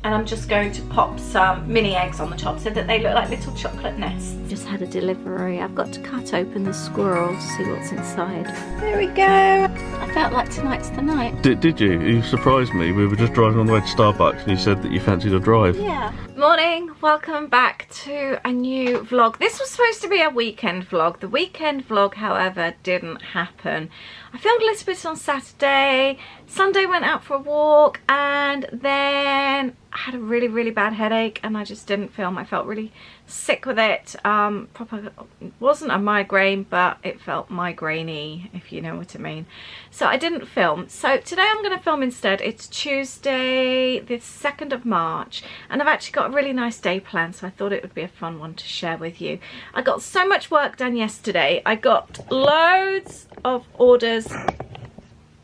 and I'm just going to pop some mini eggs on the top so that they look like little chocolate nests. Just had a delivery. I've got to cut open the squirrel to see what's inside. There we go. I felt like tonight's the night. Did you? You surprised me. We were just driving on the way to Starbucks and you said that you fancied a drive. Yeah. Morning. Welcome back to a new vlog. This was supposed to be a weekend vlog. The weekend vlog, however, didn't happen. I filmed a little bit on Saturday. Sunday went out for a walk, and then I had a really bad headache and I just didn't film. I felt really sick with it. It wasn't a migraine, but it felt migraine-y, if you know what I mean. So I didn't film. So today I'm going to film instead. It's Tuesday the 2nd of March, and I've actually got a really nice day planned, so I thought it would be a fun one to share with you. I got so much work done yesterday. I got loads of orders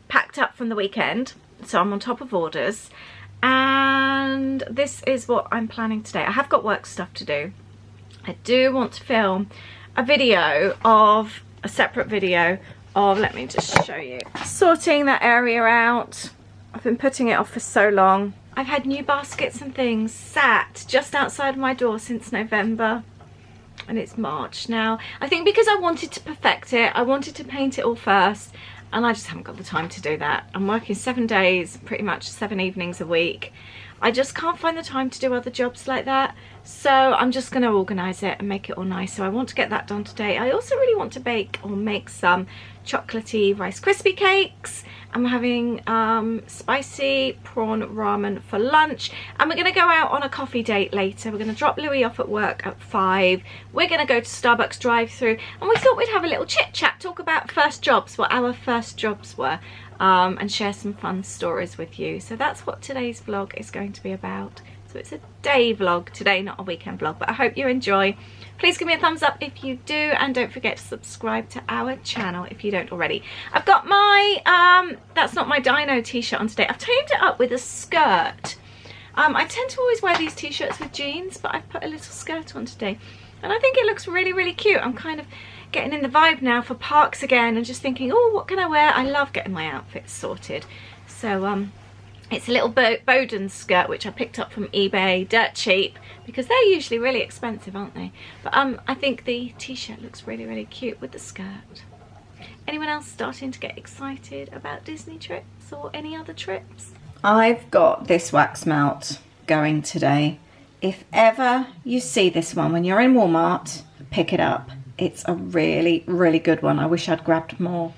packed up from the weekend, so I'm on top of orders, and this is what I'm planning today. I have got work stuff to do. I do want to film a separate video of, let me just show you, sorting that area out. I've been putting it off for so long. I've had new baskets and things sat just outside my door since November, and it's March now. I think because I wanted to perfect it, I wanted to paint it all first, and I just haven't got the time to do that. I'm working 7 days, pretty much 7 evenings a week. I just can't find the time to do other jobs like that. So I'm just going to organise it and make it all nice. So I want to get that done today. I also really want to bake or make some chocolatey Rice Krispie cakes. I'm having spicy prawn ramen for lunch, and we're going to go out on a coffee date later. We're going to drop Louis off at work at 5. We're going to go to Starbucks drive-through, and we thought we'd have a little chit chat, talk about first jobs, what our first jobs were, and share some fun stories with you. So that's what today's vlog is going to be about. So it's a day vlog today, not a weekend vlog, but I hope you enjoy. Please give me a thumbs up if you do, and don't forget to subscribe to our channel if you don't already. I've got my That's Not My Dino t-shirt on today. I've tamed it up with a skirt. I tend to always wear these t-shirts with jeans, but I've put a little skirt on today, and I think it looks really cute. I'm kind of getting in the vibe now for parks again, and just thinking, oh, what can I wear? I love getting my outfits sorted. So it's a little Bowden skirt, which I picked up from eBay, dirt cheap, because they're usually really expensive, aren't they? But I think the t-shirt looks really cute with the skirt. Anyone else starting to get excited about Disney trips or any other trips? I've got this wax melt going today. If ever you see this one when you're in Walmart, pick it up. It's a really good one. I wish I'd grabbed more.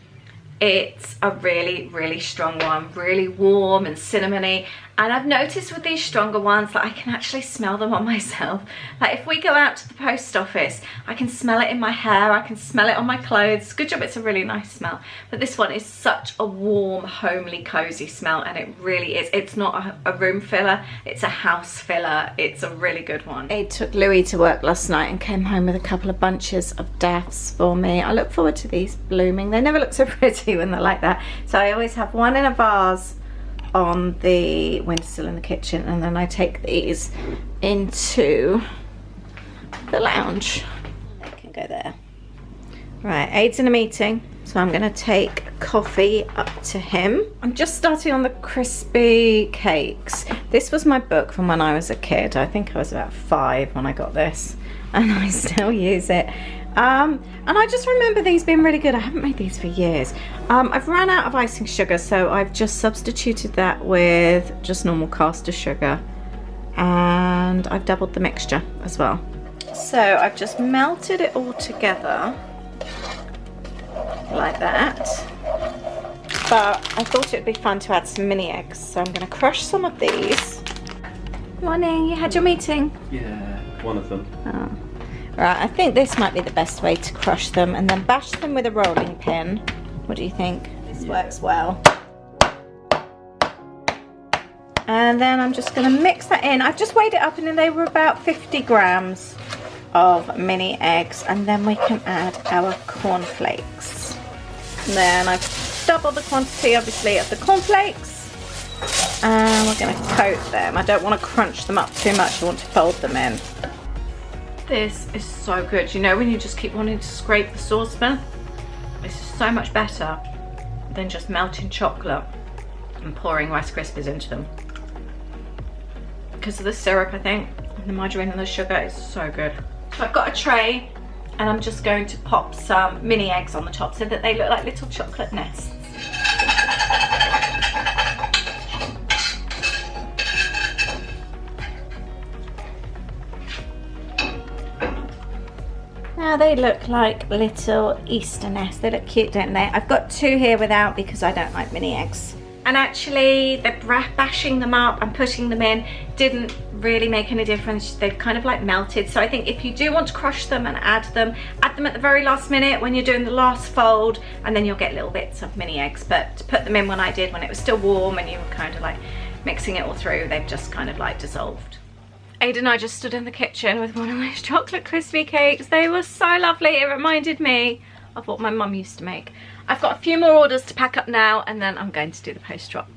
It's a really strong one, really warm and cinnamony. And I've noticed with these stronger ones that I can actually smell them on myself. Like if we go out to the post office, I can smell it in my hair, I can smell it on my clothes. Good job, it's a really nice smell. But this one is such a warm, homely, cozy smell, and it really is. It's not a room filler, it's a house filler. It's a really good one. I took Louis to work last night and came home with a couple of bunches of daffs for me. I look forward to these blooming. They never look so pretty when they're like that. So I always have one in a vase on the windowsill in the kitchen, and then I take these into the lounge. They can go there. Right, Aid's in a meeting, so I'm going to take coffee up to him. I'm just starting on the crispy cakes. This was my book from when I was a kid. I think I was about 5 when I got this, and I still use it. And I just remember these being really good. I haven't made these for years. I've run out of icing sugar, so I've just substituted that with just normal caster sugar, and I've doubled the mixture as well. So I've just melted it all together like that, but I thought it would be fun to add some mini eggs, so I'm going to crush some of these. Morning, you had your meeting? Yeah, one of them. Oh. Right, I think this might be the best way to crush them, and then bash them with a rolling pin. What do you think? This works well. And then I'm just going to mix that in. I've just weighed it up, and then they were about 50 grams of mini eggs, and then we can add our cornflakes. And then I've doubled the quantity, obviously, of the cornflakes, and we're going to coat them. I don't want to crunch them up too much. I want to fold them in. This is so good. You know when you just keep wanting to scrape the saucepan? This is so much better than just melting chocolate and pouring Rice Krispies into them. because of the syrup, I think. And the margarine and the sugar is so good. So I've got a tray and I'm just going to pop some mini eggs on the top so that they look like little chocolate nests. Now they look like little Easter nests. They look cute, don't they? I've got 2 here without because I don't like mini eggs. And actually, the bashing them up and putting them in didn't really make any difference. They've kind of like melted. So I think if you do want to crush them and add them at the very last minute when you're doing the last fold, and then you'll get little bits of mini eggs. But to put them in when I did, when it was still warm and you were kind of like mixing it all through, they've just kind of like dissolved. Ada and I just stood in the kitchen with one of my chocolate crispy cakes. They were so lovely. It reminded me of what my mum used to make. I've got a few more orders to pack up now, and then I'm going to do the post drop.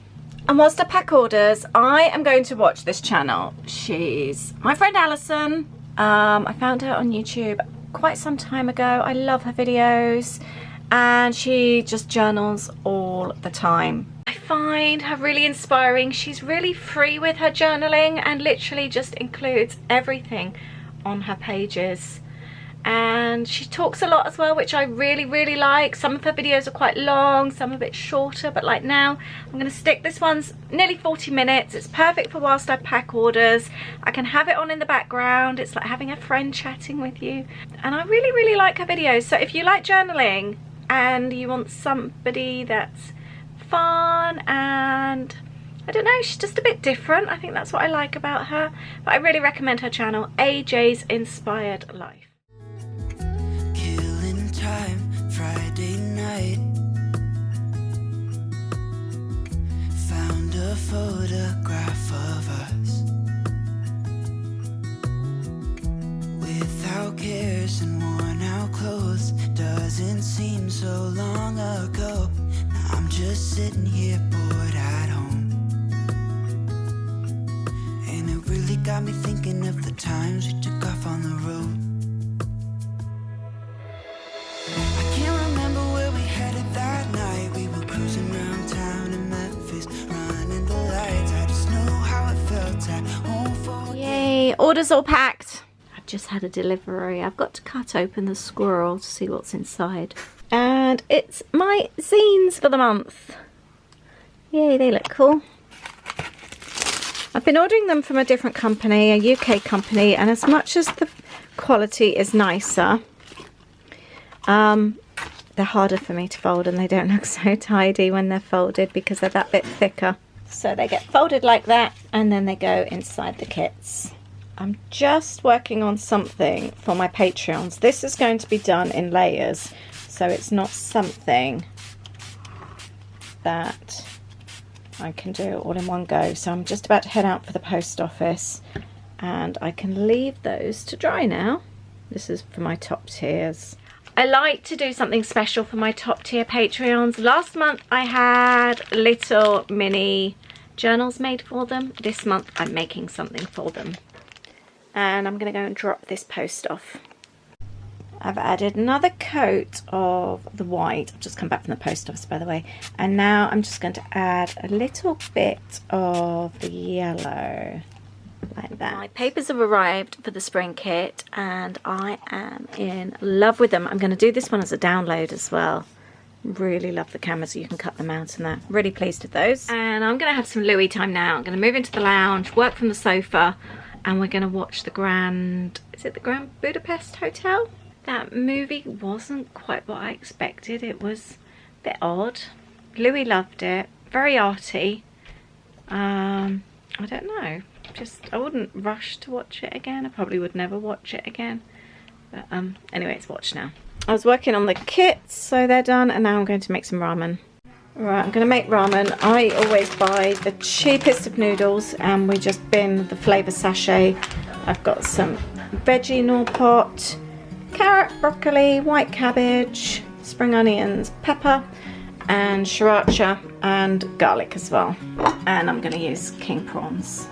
And whilst I pack orders, I am going to watch this channel. She's my friend Alison. I found her on YouTube quite some time ago. I love her videos, and she just journals all the time. I find her really inspiring. She's really free with her journaling and literally just includes everything on her pages. And she talks a lot as well, which I really, really like. Some of her videos are quite long, some a bit shorter, but like now, I'm going to stick. This one's nearly 40 minutes. It's perfect for whilst I pack orders. I can have it on in the background. It's like having a friend chatting with you. And I really, really like her videos. So if you like journaling and you want somebody that's fun and I don't know, she's just a bit different. I think that's what I like about her. But I really recommend her channel, AJ's Inspired Life. Friday night, found a photograph of us without cares and worn out clothes. Doesn't seem so long ago. Now I'm just sitting here bored at home, and it really got me thinking of the times we took off on the road. Yay, orders all packed. I've just had a delivery. I've got to cut open the squirrel to see what's inside. And it's my zines for the month. Yay, they look cool. I've been ordering them from a different company, a UK company, and as much as the quality is nicer, they're harder for me to fold and they don't look so tidy when they're folded because they're that bit thicker. So they get folded like that and then they go inside the kits. I'm just working on something for my Patreons. This is going to be done in layers, so it's not something that I can do all in one go. So I'm just about to head out for the post office and I can leave those to dry now. This is for my top tiers. I like to do something special for my top tier Patreons. Last month I had little mini journals made for them. This month I'm making something for them. And I'm going to go and drop this post off. I've added another coat of the white. I've just come back from the post office, by the way. And now I'm just going to add a little bit of the yellow. Like that. My papers have arrived for the spring kit and I am in love with them. I'm going to do this one as a download as well. Really love the cameras, so you can cut them out and that. Really pleased with those. And I'm going to have some Louis time now. I'm going to move into the lounge, work from the sofa, and we're going to watch the Grand... Is it the Grand Budapest Hotel? That movie wasn't quite what I expected. It was a bit odd. Louis loved it. Very arty. I don't know. I wouldn't rush to watch it again. I probably would never watch it again. But anyway, it's watched now. I was working on the kits, so they're done, and now I'm going to make some ramen. Right, I'm going to make ramen. I always buy the cheapest of noodles, and we just bin the flavour sachet. I've got some veggie Knorr pot, carrot, broccoli, white cabbage, spring onions, pepper, and sriracha, and garlic as well. And I'm going to use king prawns.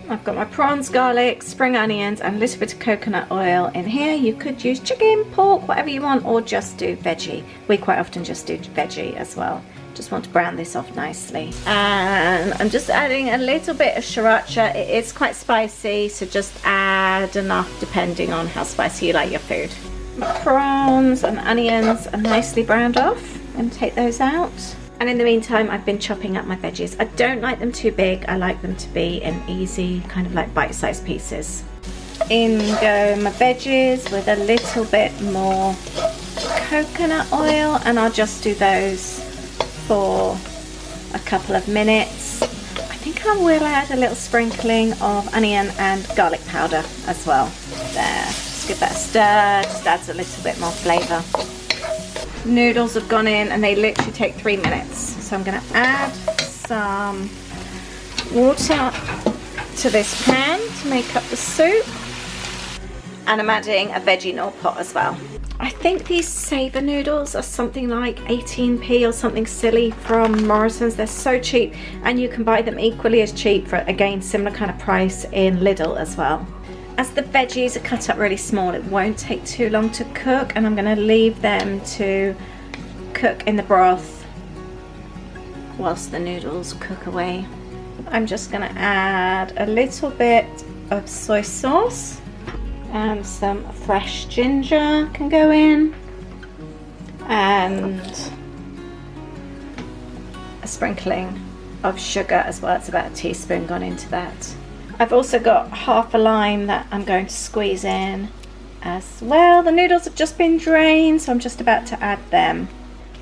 I've got my prawns, garlic, spring onions, and a little bit of coconut oil in here. You could use chicken, pork, whatever you want, or just do veggie. We quite often just do veggie as well. Just want to brown this off nicely. And I'm just adding a little bit of sriracha. It is quite spicy, so just add enough depending on how spicy you like your food. Macarons and onions are nicely browned off. I'm going to take those out. And in the meantime, I've been chopping up my veggies. I don't like them too big. I like them to be in easy, kind of like bite-sized pieces. In go my veggies with a little bit more coconut oil, and I'll just do those for a couple of minutes. I think I will add a little sprinkling of onion and garlic powder as well. There, just give that a stir, just adds a little bit more flavour. Noodles have gone in and they literally take 3 minutes. So I'm going to add some water to this pan to make up the soup. And I'm adding a veggie noodle pot as well. I think these Saver noodles are something like 18p or something silly from Morrison's. They're so cheap, and you can buy them equally as cheap for, again, similar kind of price in Lidl as well. As the veggies are cut up really small, it won't take too long to cook, and I'm going to leave them to cook in the broth whilst the noodles cook away. I'm just going to add a little bit of soy sauce. And some fresh ginger can go in, and a sprinkling of sugar as well. It's about a teaspoon gone into that. I've also got half a lime that I'm going to squeeze in as well. The noodles have just been drained, so I'm just about to add them.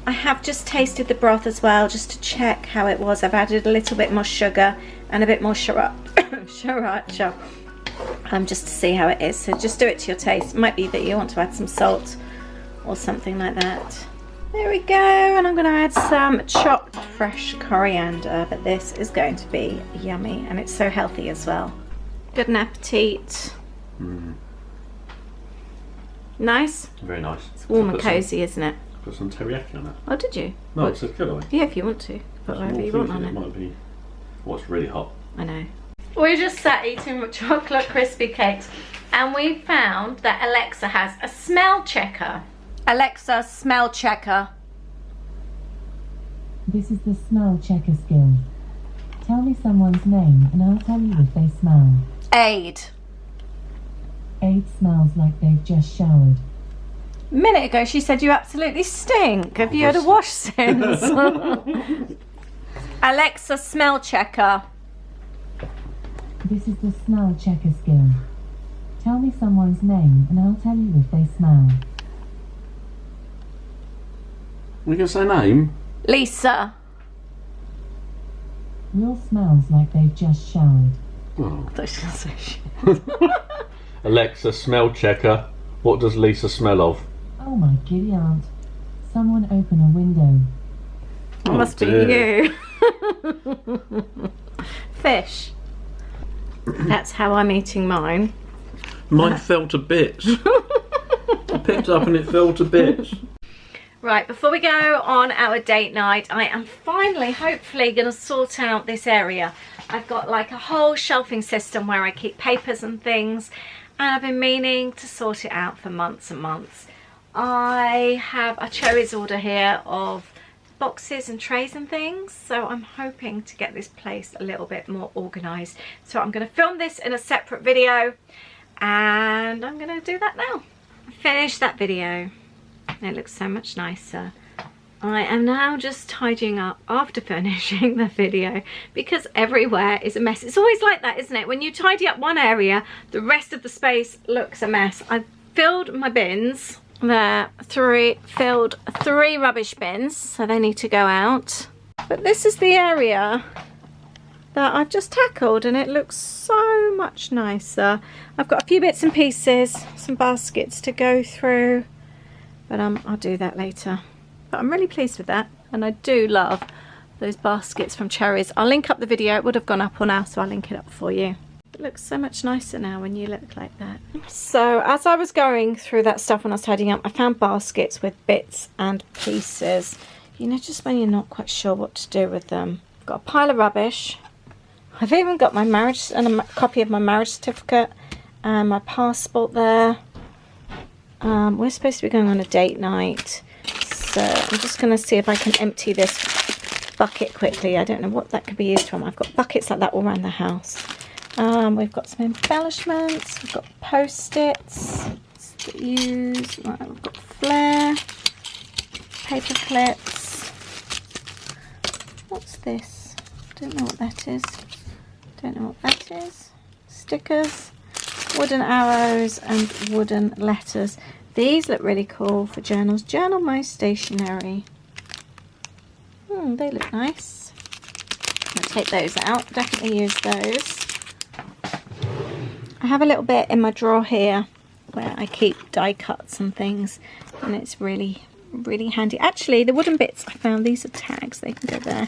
I have just tasted the broth as well, just to check how it was. I've added a little bit more sugar and a bit more sriracha. Just to see how it is, so just do it to your taste. It might be that you want to add some salt or something like that. There we go, and I'm going to add some chopped fresh coriander, but this is going to be yummy, and it's so healthy as well. Good appetit. Nice? Very nice. It's warm and cosy, isn't it? Put some teriyaki on it. Oh, did you? No, it's a good. Yeah, if you want to. Put whatever you want on it. It might be what's really hot. I know. We just sat eating chocolate crispy cakes, and we found that Alexa has a smell checker. Alexa, smell checker. This is the smell checker skill. Tell me someone's name and I'll tell you if they smell. Aid. Aid smells like they've just showered. A minute ago she said you absolutely stink. Have you had a wash since? Alexa, smell checker. This is the smell checker skill. Tell me someone's name and I'll tell you if they smell. We can say name. Lisa. Will smells like they've just showered. Oh. I thought she was gonna say shit. Alexa, smell checker. What does Lisa smell of? Oh my giddy aunt. Someone open a window. It must be you. Fish. That's how I'm eating mine. Mine fell to bits. I picked up and it fell to bits. Right, before we go on our date night, I am finally, hopefully, going to sort out this area. I've got like a whole shelving system where I keep papers and things, and I've been meaning to sort it out for months and months. I have a Cherries order here of boxes and trays and things, so I'm hoping to get this place a little bit more organised. So I'm going to film this in a separate video, and I'm going to do that now. Finish that video. It looks so much nicer. I am now just tidying up after finishing the video because everywhere is a mess. It's always like that, isn't it? When you tidy up one area, the rest of the space looks a mess. I've filled my bins. There, filled three rubbish bins, so they need to go out. But this is the area that I've just tackled, and it looks so much nicer. I've got a few bits and pieces, some baskets to go through, but I'll do that later. But I'm really pleased with that, and I do love those baskets from Cherries. I'll link up the video. It would have gone up on now, so I'll link it up for you. It looks so much nicer now when you look like that. So as I was going through that stuff when I was tidying up, I found baskets with bits and pieces. You know, just when you're not quite sure what to do with them. I've got a pile of rubbish. I've even got my marriage and a copy of my marriage certificate and my passport there. We're supposed to be going on a date night, so I'm just going to see if I can empty this bucket quickly. I don't know what that could be used from. I've got buckets like that all around the house. We've got some embellishments. We've got post-its to use. Right, we've got flare, paper clips. What's this? Don't know what that is. Don't know what that is. Stickers, wooden arrows, and wooden letters. These look really cool for journals. Journal My Stationery. They look nice. I'll take those out. Definitely use those. I have a little bit in my drawer here where I keep die cuts and things, and it's really handy. Actually, the wooden bits I found, these are tags. They can go there.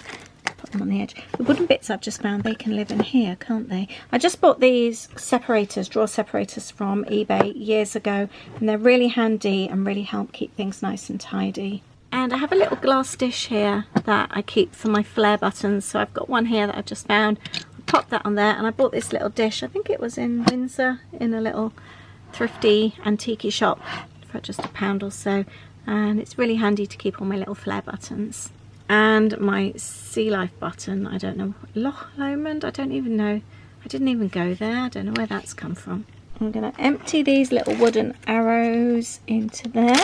Put them on the edge. The wooden bits I've just found, they can live in here, can't they? I just bought these separators, drawer separators from eBay years ago, and they're really handy and really help keep things nice and tidy. And I have a little glass dish here that I keep for my flare buttons. So I've got one here that I've just found. I popped that on there, and I bought this little dish. I think it was in Windsor in a little thrifty antique shop for just £1 or so. And it's really handy to keep all my little flare buttons. And my Sea Life button, I don't know, Loch Lomond, I don't even know. I didn't even go there. I don't know where that's come from. I'm going to empty these little wooden arrows into there.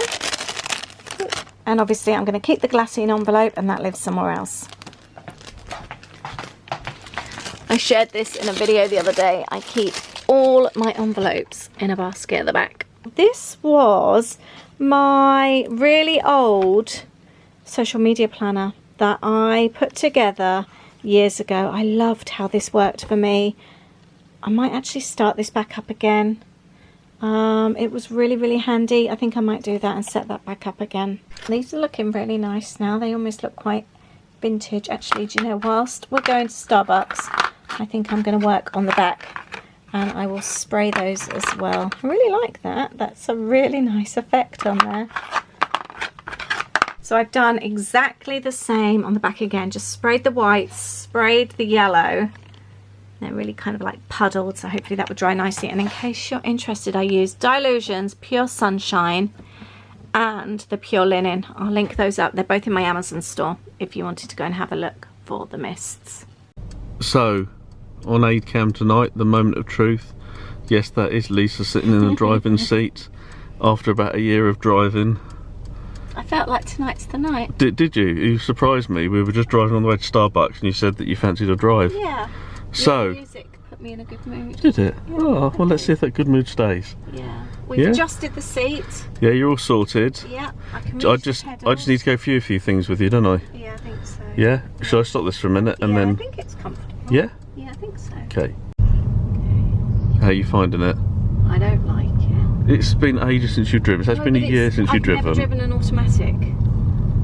And obviously I'm going to keep the glassine envelope, and that lives somewhere else. I shared this in a video the other day. I keep all my envelopes in a basket at the back. This was my really old social media planner that I put together years ago. I loved how this worked for me. I might actually start this back up again. It was really handy. I think I might do that and set that back up again. These are looking really nice now. They almost look quite vintage. Actually, do you know, whilst we're going to Starbucks, I think I'm going to work on the back, and I will spray those as well. I really like that. That's a really nice effect on there. So I've done exactly the same on the back again. Just sprayed the white, sprayed the yellow. They're really kind of like puddled, so hopefully that will dry nicely. And in case you're interested, I use Dylusions Pure Sunshine and the Pure Linen. I'll link those up. They're both in my Amazon store if you wanted to go and have a look for the mists. So, on Aid Cam tonight, the moment of truth. Yes, that is Lisa sitting in the driving seat after about a year of driving. I felt like tonight's the night. Did you? You surprised me. We were just driving on the way to Starbucks and you said that you fancied a drive. Yeah. So, the music put me in a good mood. did it? Yeah. Oh, well, let's see if that good mood stays. Yeah. We've adjusted the seat. Yeah, you're all sorted. Yeah. I just need to go through a few things with you, don't I? Yeah, I think so. Yeah? Shall I stop this for a minute and then... I think it's comfortable. Yeah? Yeah, I think so. Okay. How are you finding it? I don't like it. It's been ages since you've driven. So it's been a year since you've driven. I've never driven an automatic.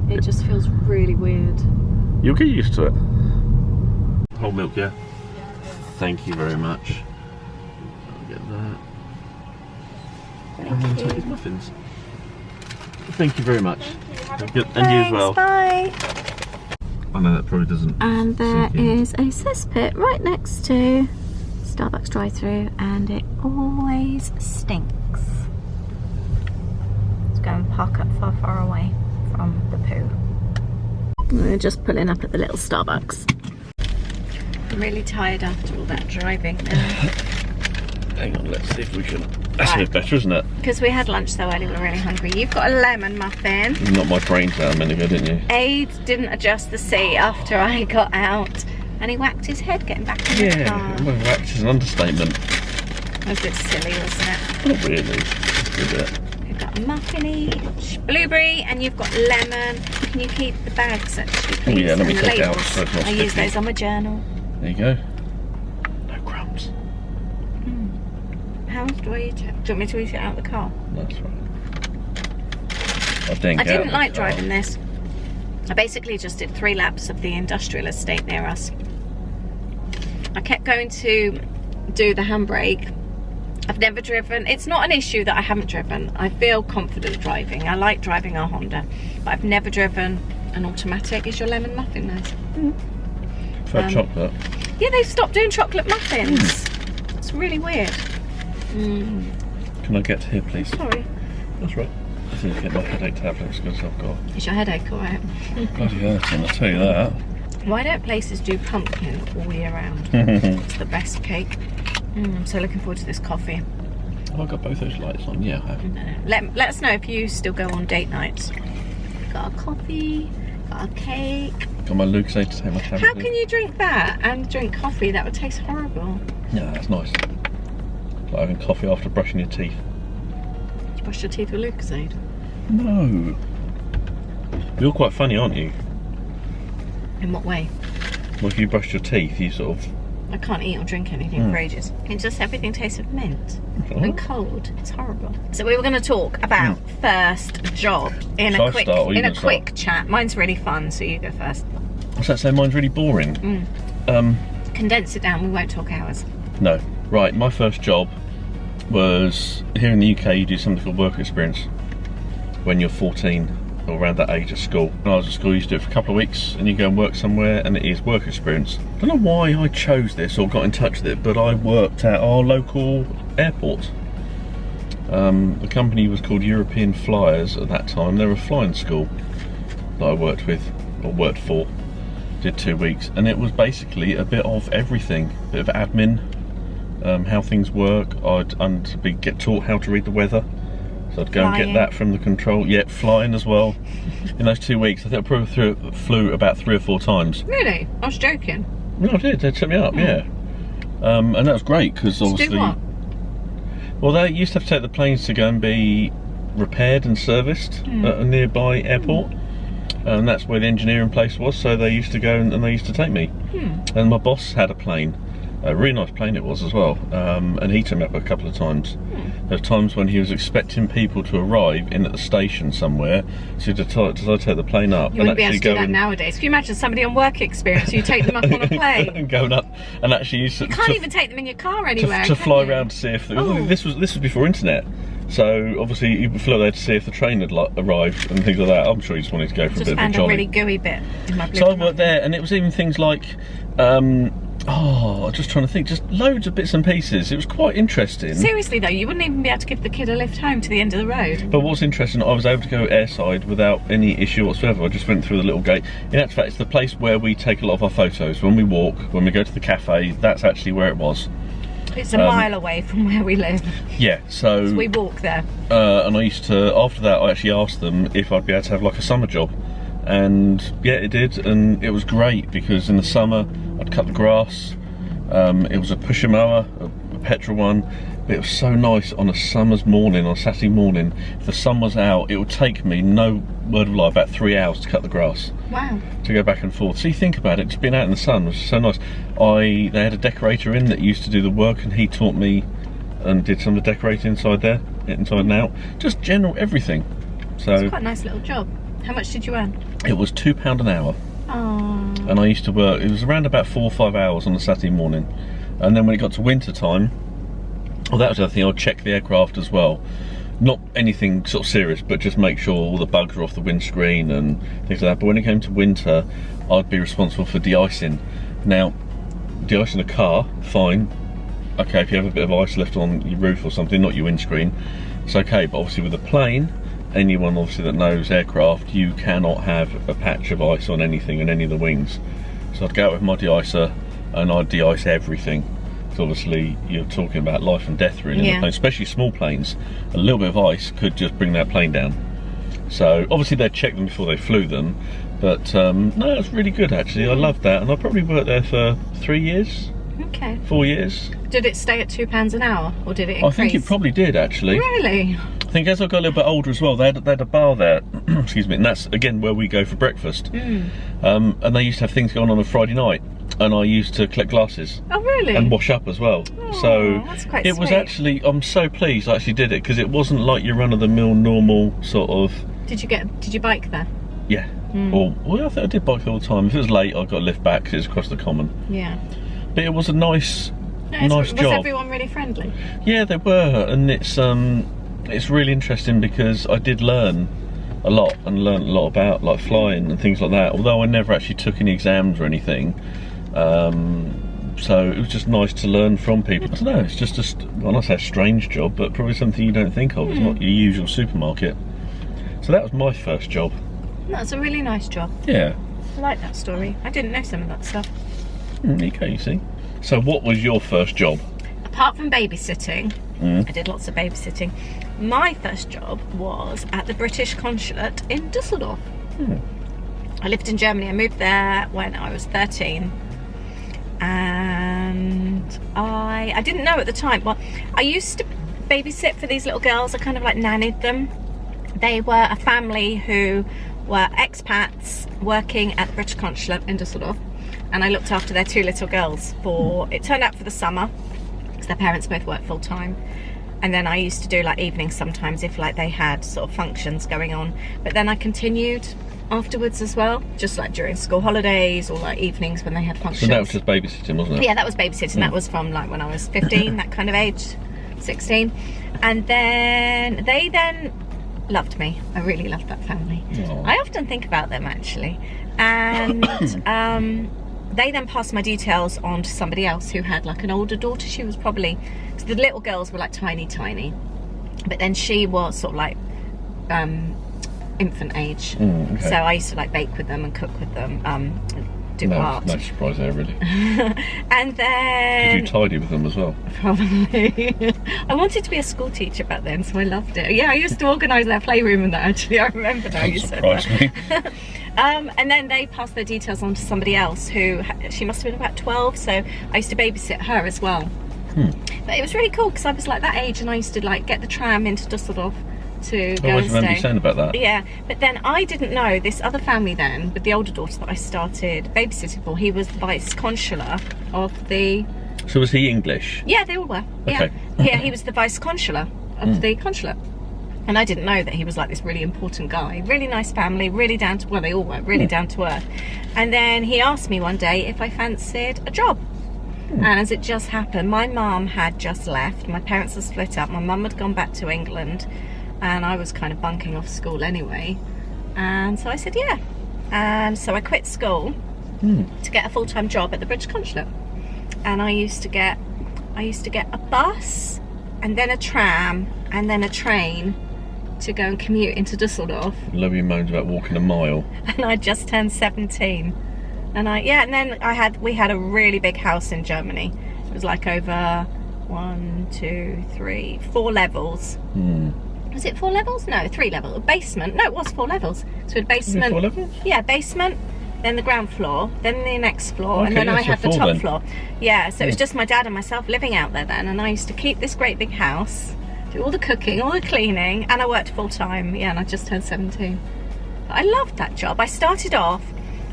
It just feels really weird. You'll get used to it. Whole milk, yeah? Thank you very much. I'll get that. Thank you. Take his muffins. Thank you very much. Have a Good. good And you as well. Bye. I know that probably doesn't. And there sink in. is a cesspit right next to Starbucks drive-thru, and it always stinks. Let's go and park up far away from the poo. We're just pulling up at the little Starbucks. I'm really tired after all that driving now. Hang on, let's see if we can. That's a bit better, isn't it? Because we had lunch so early, we were really hungry. You've got a lemon muffin. You knocked my brains out a minute ago, didn't you? Aid didn't adjust the seat after I got out, and he whacked his head getting back in the car. Yeah, well, wax is an understatement. That was a bit silly, wasn't it? Not really. Just a bit. We've got a muffin each, blueberry, and you've got lemon. Can you keep the bags actually, please? Oh yeah, let me and the take it out labels? so it's not I use sticky. those on my journal. There you go. No crumbs. How do I eat it? Do you want me to eat it out of the car? That's right. I didn't like driving this. I basically just did 3 laps of the industrial estate near us. I kept going to do the handbrake. I've never driven. It's not an issue that I haven't driven. I feel confident driving. I like driving a Honda, but I've never driven an automatic. Is your lemon muffin nice? Fat chocolate. Yeah, they've stopped doing chocolate muffins. It's really weird. Can I get to here, please? Sorry. That's right. I just need to get my headache tablets because I've got Is your headache alright? bloody hurting, I'll tell you that. Why don't places do pumpkin all year round? It's the best cake. I'm so looking forward to this coffee. Have I got both those lights on? Yeah, I have. Let us know if you still go on date nights. Got a coffee, got a cake. Got my Lucozade to take my tablet. How can you drink that and drink coffee? That would taste horrible. Yeah, that's nice. Like having coffee after brushing your teeth. Did you brush your teeth with Lucozade? No. You're quite funny, aren't you? In what way? Well, if you brushed your teeth, you sort of... I can't eat or drink anything for ages. It just, everything tastes of mint and cold. It's horrible. So we were going to talk about first job in Shall a I quick start or you in a gonna quick start? chat. Mine's really fun, so you go first. What's that say? Mine's really boring. Condense it down. We won't talk hours. No. Right, my first job was... Here in the UK, you do something called work experience when you're 14 or around that age at school. When I was at school, you used to do it for a couple of weeks and you go and work somewhere and it is work experience. I don't know why I chose this or got in touch with it, but I worked at our local airport. The company was called European Flyers at that time. They were a flying school that I worked with, or worked for. Did 2 weeks, and it was basically a bit of everything. A bit of admin, how things work. I'd get taught how to read the weather. So I'd go and get that from the control. Yeah, flying as well. In those 2 weeks, I think I probably flew about 3 or 4 times. Really? I was joking. No, I did. They took me up, yeah. And that was great because obviously. Do what? Well, they used to have to take the planes to go and be repaired and serviced at a nearby airport. And that's where the engineering place was, so they used to go and they used to take me. And my boss had a plane, a really nice plane it was as well, and he took me up a couple of times. There were times when he was expecting people to arrive in at the station somewhere, so he decided to take the plane up. You wouldn't be able to do that nowadays. Can you imagine somebody on work experience, you take them up on a plane? And going up and actually used to... You can't even take them in your car anywhere, to fly you? around to see if... This was before internet. So obviously you flew there to see if the train had arrived and things like that. I'm sure you just wanted to go for a bit of a jolly. Just found a really gooey bit in my blue. So I worked there, and it was even things like, I'm just trying to think, just loads of bits and pieces. It was quite interesting. Seriously though, you wouldn't even be able to give the kid a lift home to the end of the road. But what's interesting, I was able to go airside without any issue whatsoever. I just went through the little gate. In actual fact, it's the place where we take a lot of our photos. When we walk, when we go to the cafe, that's actually where it was. It's a mile away from where we live. Yeah, so we walk there. And I used to, after that, I actually asked them if I'd be able to have like a summer job. And yeah, it did, and it was great because in the summer I'd cut the grass. It was a pusher mower, a petrol one, but it was so nice on a summer's morning, on a Saturday morning. If the sun was out, it would take me, no word of lie, about 3 hours to cut the grass. Wow. To go back and forth. So you think about it, just being out in the sun was so nice. They had a decorator in that used to do the work, and he taught me and did some of the decorating inside there, inside and out. Just general everything. So it's quite a nice little job. How much did you earn? It was £2 an hour. Oh. And I used to work, it was around about 4 or 5 hours on a Saturday morning. And then when it got to winter time, well, that was the other thing, I'd check the aircraft as well. Not anything sort of serious, but just make sure all the bugs were off the windscreen and things like that. But when it came to winter, I'd be responsible for de-icing. Now, de-icing a car, fine. Okay, if you have a bit of ice left on your roof or something, not your windscreen, it's okay. But obviously with a plane, anyone obviously that knows aircraft, you cannot have a patch of ice on anything on any of the wings. So I'd go out with my de-icer and I'd de-ice everything. So obviously you're talking about life and death really in the plane, especially small planes. A little bit of ice could just bring that plane down. So obviously they'd check them before they flew them, but no, it's really good actually. I loved that, and I probably worked there for 3 years. Okay. 4 years. Did it stay at £2 an hour, or did it increase? I think it probably did actually. Really? I think as I got a little bit older as well, they had a bar there, excuse me, and that's again where we go for breakfast. And they used to have things going on Friday night, and I used to collect glasses. Oh really? And wash up as well. Oh, so that's quite it was sweet. actually, I'm so pleased I actually did it, because it wasn't like your run-of-the-mill normal sort of... Did you bike there? Yeah. Well, I think I did bike all the time. If it was late, I got a lift back because it was across the common. Yeah. But it was a nice job. Was everyone really friendly? Yeah, they were, and it's really interesting because I did learn a lot and learned a lot about like flying and things like that, although I never actually took any exams or anything. So it was just nice to learn from people. I don't know, it's just well, not say a strange job, but probably something you don't think of. It's not your usual supermarket. So that was my first job. That's a really nice job. Yeah. I like that story. I didn't know some of that stuff. Okay, you see. So what was your first job? Apart from babysitting, I did lots of babysitting. My first job was at the British Consulate in Düsseldorf. I lived in Germany. I moved there when I was 13. And I didn't know at the time. Well, I used to babysit for these little girls. I kind of like nannied them. They were a family who were expats working at the British Consulate in Düsseldorf. And I looked after their 2 little girls it turned out for the summer, because their parents both worked full time. And then I used to do like evenings sometimes if like they had sort of functions going on. But then I continued afterwards as well, just like during school holidays or like evenings when they had functions. So that was just babysitting, wasn't it? Yeah, that was babysitting. That was from like when I was 15, that kind of age, 16. And then they then loved me. I really loved that family. Aww. I often think about them actually. And they then passed my details on to somebody else who had like an older daughter. She was probably, so the little girls were like tiny, but then she was sort of like infant age. Okay. So I used to like bake with them and cook with them, do art. No surprise there really. And then Did you tidy with them as well? Probably. I wanted to be a school teacher back then, so I loved it. Yeah, I used to organise their playroom and that actually. I remember now you said that. Me. And then they passed their details on to somebody else who, she must have been about 12, so I used to babysit her as well. But it was really cool because I was like that age and I used to like get the tram into Düsseldorf to go I and remember stay. you saying about that. Yeah, but then I didn't know this other family then, with the older daughter that I started babysitting for, he was the vice consular of the... So was he English? Yeah, they all were. Okay. Yeah, he was the vice consular of the consulate. And I didn't know that he was like this really important guy. Really nice family, really down to, well, they all were really down to earth. And then he asked me one day if I fancied a job. And as it just happened, my mum had just left. My parents had split up. My mum had gone back to England. And I was kind of bunking off school anyway. And so I said, yeah. And so I quit school to get a full-time job at the British Consulate. And I used to get a bus and then a tram and then a train to go and commute into Düsseldorf. Love your moans about walking a mile. And I just turned 17. And and then we had a really big house in Germany. It was like over 1, 2, 3, 4 levels. Was it 4 levels? No, 3 levels. A basement. No, it was 4 levels. So a basement. 4 levels? Yeah, basement, then the ground floor, then the next floor, Okay, and then yeah, I so had the 4 top then. floor. Yeah, so it was just my dad and myself living out there then, and I used to keep this great big house, do all the cooking, all the cleaning, and I worked full time. Yeah, and I just turned 17. But I loved that job. I started off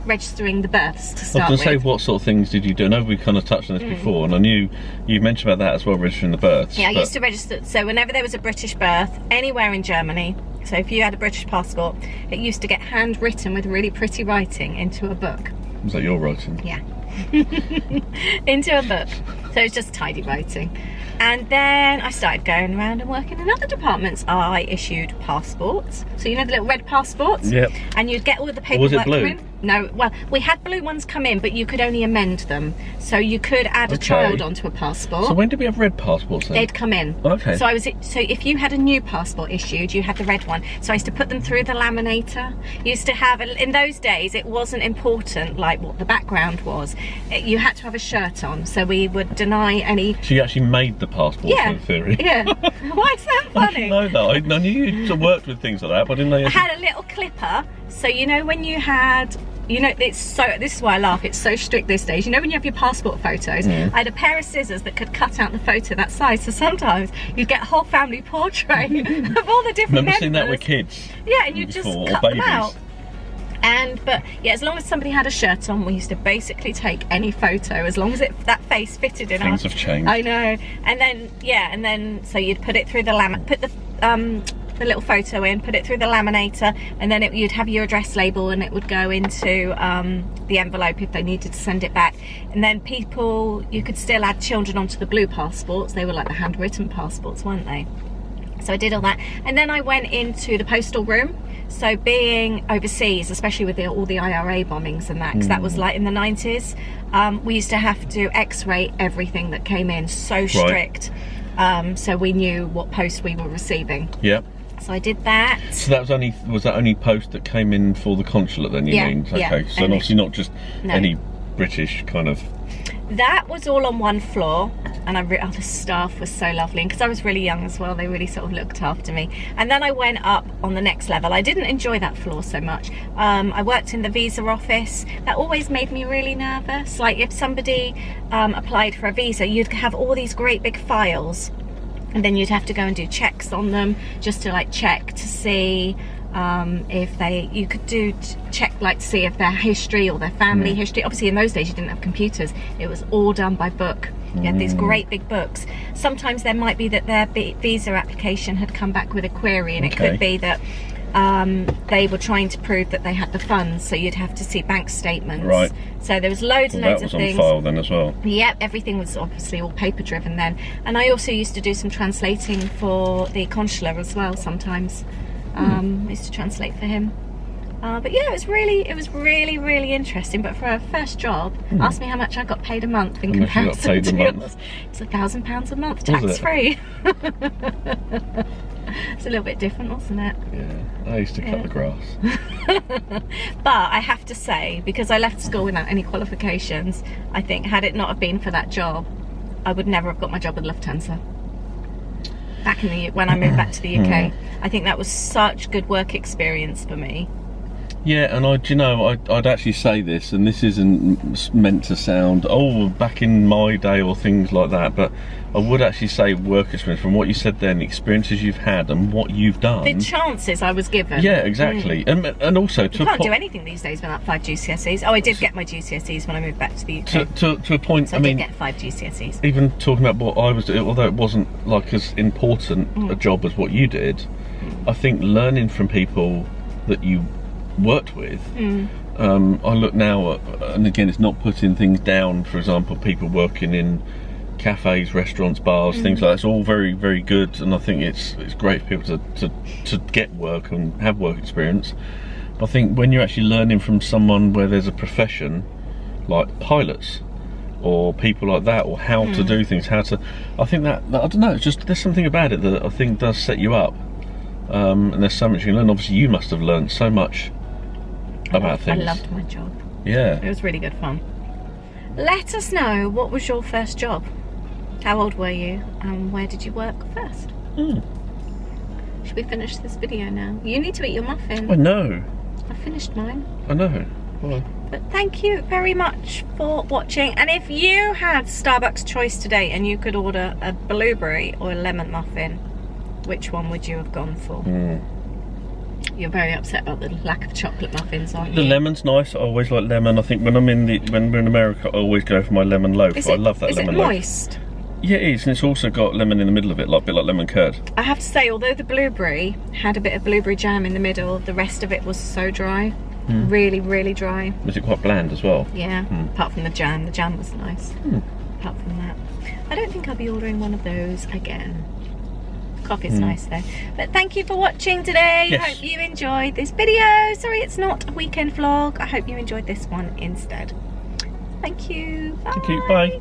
registering the births to I start was with. going to say, what sort of things did you do? I know we kind of touched on this before, and I knew you mentioned about that as well, registering the births. Yeah, I used to register, so whenever there was a British birth, anywhere in Germany, so if you had a British passport, it used to get handwritten with really pretty writing into a book. Was that your writing? Yeah. Into a book. So it's just tidy writing. And then I started going around and working in other departments. I issued passports. So you know the little red passports? Yep. And you'd get all the paperwork was it blue? in. No, well, we had blue ones come in, but you could only amend them. So you could add a Okay. child onto a passport. So when did we have red passports then? They'd come in. Okay. So so if you had a new passport issued, you had the red one. So I used to put them through the laminator. Used to have, in those days, it wasn't important like what the background was. You had to have a shirt on, so we would deny any. So you actually made the passports, Yeah. in theory? Yeah. Why is that I funny? didn't know that. I knew you sort of worked with things like that, but I didn't know you I had a little clipper, so you know when you had, you know, this is why I laugh, it's so strict these days. You know when you have your passport photos, I had a pair of scissors that could cut out the photo that size, so sometimes you'd get a whole family portrait of all the different remember members. seeing that with kids. Yeah, and you just before, or cut them babies. out. But yeah, as long as somebody had a shirt on, we used to basically take any photo, as long as that face fitted in. Things have changed. I know. And then so you'd put it through the put the little photo in, put it through the laminator, and then you'd have your address label, and it would go into the envelope if they needed to send it back. And then you could still add children onto the blue passports. They were like the handwritten passports, weren't they? So I did all that, and then I went into the postal room. So being overseas, especially with all the IRA bombings and that, because that was like in the 90s, we used to have to x-ray everything that came in, so strict. So we knew what post we were receiving. Yep. So I did that. So that was that only post that came in for the consulate then, you mean? Yeah, Okay, so only. obviously not just No. any British kind of... That was all on one floor, and the staff was so lovely, and because I was really young as well, they really sort of looked after me. And then I went up on the next level. I didn't enjoy that floor so much. I worked in the visa office. That always made me really nervous. Like if somebody applied for a visa, you'd have all these great big files, and then you'd have to go and do checks on them, just to like check to see if you could do check, like to see if their history or their family history. Obviously in those days you didn't have computers, it was all done by book. You had these great big books. Sometimes there might be that their visa application had come back with a query, and it could be that they were trying to prove that they had the funds, so you'd have to see bank statements. Right. So there was loads and loads of things. That was on file then as well. Yep, everything was obviously all paper driven then. And I also used to do some translating for the consular as well sometimes. I used to translate for him. But yeah, it was really interesting. But for a first job, ask me how much I got paid a month in comparison to yours. It's £1,000 a month, tax free. It's a little bit different, wasn't it? Yeah, I used to cut the grass. But I have to say, because I left school without any qualifications, I think had it not have been for that job, I would never have got my job with Lufthansa. Back in when I moved back to the UK, I think that was such good work experience for me. Yeah, and I'd actually say this, and this isn't meant to sound, oh, back in my day or things like that, but I would actually say work experience, from what you said then, the experiences you've had and what you've done. The chances I was given. Yeah, exactly. And also you can't do anything these days without 5 GCSEs. Oh, I did get my GCSEs when I moved back to the UK. To a point, so I did get 5 GCSEs. Even talking about what I was doing, although it wasn't like as important a job as what you did, I think learning from people that you worked with, I look now at, and again it's not putting things down, for example people working in cafes, restaurants, bars, things like that, it's all very, very good, and I think it's great for people to get work and have work experience. But I think when you're actually learning from someone where there's a profession like pilots or people like that, or how to do things, I think that I don't know, it's just there's something about it that I think does set you up, and there's so much you can learn. Obviously you must have learned so much about things. I loved my job. Yeah. It was really good fun. Let us know, what was your first job? How old were you? And where did you work first? Should we finish this video now? You need to eat your muffin. I know. I finished mine. I know. Well, but thank you very much for watching. And if you had Starbucks choice today and you could order a blueberry or a lemon muffin, which one would you have gone for? You're very upset about the lack of chocolate muffins, aren't you? The lemon's nice. I always like lemon. I think when we're in America, I always go for my lemon loaf. I love that lemon loaf. Is it moist? Yeah, it is, and it's also got lemon in the middle of it, like a bit like lemon curd. I have to say, although the blueberry had a bit of blueberry jam in the middle, the rest of it was so dry. Really, really dry. Was it quite bland as well? Yeah, apart from the jam. The jam was nice. Apart from that. I don't think I'll be ordering one of those again. Coffee's nice though. But thank you for watching today. Yes. I hope you enjoyed this video. Sorry it's not a weekend vlog. I hope you enjoyed this one instead. Thank you. Bye. Thank you. Bye.